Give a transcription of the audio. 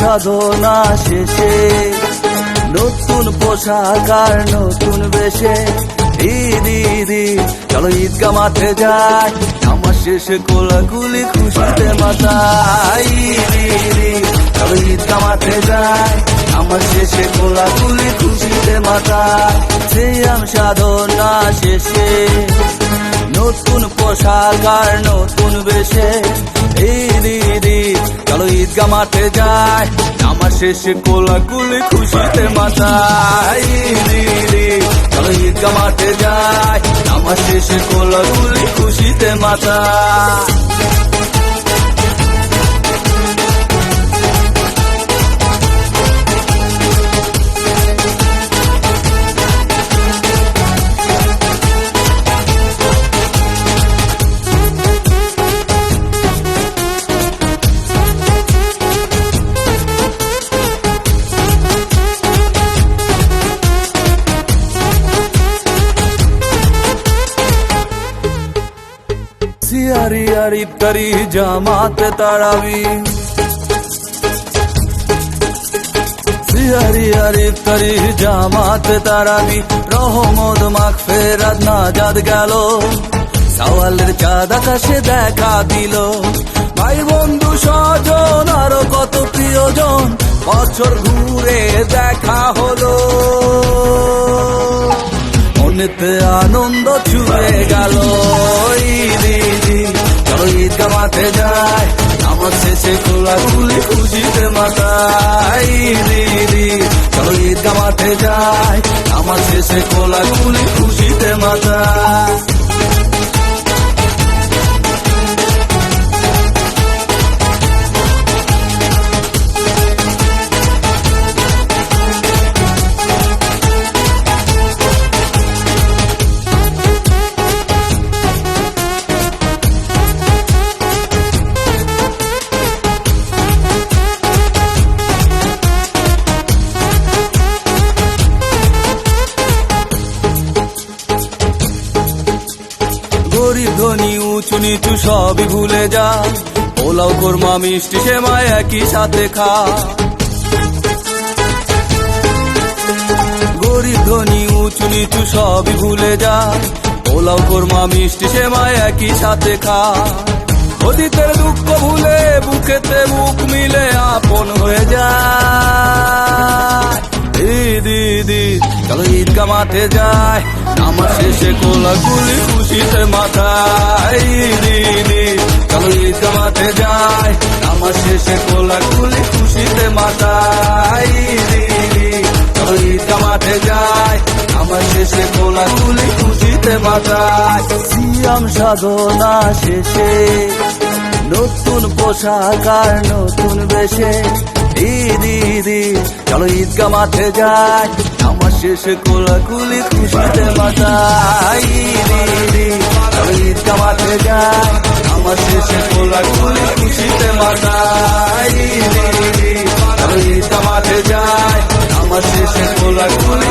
সাধনা শেষে নতুন পোশাক আর নতুন বেশে ঈদ ঈদ ঈদ, চলো ঈদগা মাঠে যাই, নামাজ শেষে কোলাকুলি খুশিতে মাতাই। ঈদ ঈদ ঈদ, চলো ঈদগা মাঠে যাই, নামাজ শেষে কোলাকুলি খুশিতে মাতাই। সিয়াম সাধনা শেষে নতুন পোশাক আর নতুন বেশে ঈদ ঈদ ঈদ, চলো ঈদগা মাঠে যাই, নামাজ শেষে কোলাকুলি খুশিতে মাতাই। ঈদ ঈদ ঈদ, চলো ঈদগা মাঠে যাই, নামাজ শেষে কোলাকুলি খুশিতে মাতাই। সিয়ারি আর ইফতারি জামাতে তারাবি, সিয়ারি আর ইফতারি জামাতে তারাবি, রহমত মাগফিরাত নাজাত গেল, সওয়ালের চাঁদ আকাশে দেখা দিল। ভাই বন্ধু স্বজন আরো কত প্রিয়জন, বছর ঘুরে দেখা হলো, মনেতে আনন্দ ছুঁয়ে গেল। ঈদ ঈদ ঈদ, চলো ঈদগা মাঠে যাই, নামাজ শেষে কোলাকুলি খুশিতে মাতাই। ঈদ ঈদ ঈদ, চলো ঈদগা মাঠে যাই, নামাজ শেষে কোলাকুলি খুশিতে মাতাই। গরিব ধনী উঁচু নিচু সবই ভুলে যা, পোলাও কোরমা মিষ্টি সেমাই একই সাথে খা। গরিব ধনী উঁচু নিচু সবই ভুলে যা, পোলাও কোরমা মিষ্টি সেমাই একই সাথে খা। অতীতের দুঃখ ভুলে বুকেতে বুক মিলে আপন হয়ে যায়। ঈদ ঈদ ঈদ, চলো ঈদগা মাঠে যাই, নামাজ শেষে কোলাকুলি খুশিতে মাতাই। ঈদ ঈদ ঈদ, চলো ঈদগা মাঠে যাই, নামাজ শেষে কোলাকুলি খুশিতে মাতাই। ঈদ ঈদ ঈদ, চলো ঈদগা মাঠে যাই, নামাজ শেষে কোলাকুলি খুশিতে মাতাই। সিয়াম সাধনা শেষে নতুন পোশাক আর নতুন বেশে ঈদ ঈদ ঈদ, চলো ঈদগা মাঠে যাই, নামাজ শেষে কোলাকুলি খুশিতে মাতাই। ঈদ ঈদ ঈদ, চলো ঈদগা মাঠে যাই, নামাজ শেষে কোলাকুলি খুশিতে মাতাই। ঈদ ঈদ ঈদ, চলো ঈদগা মাঠে যাই, নামাজ শেষে কোলাকুলি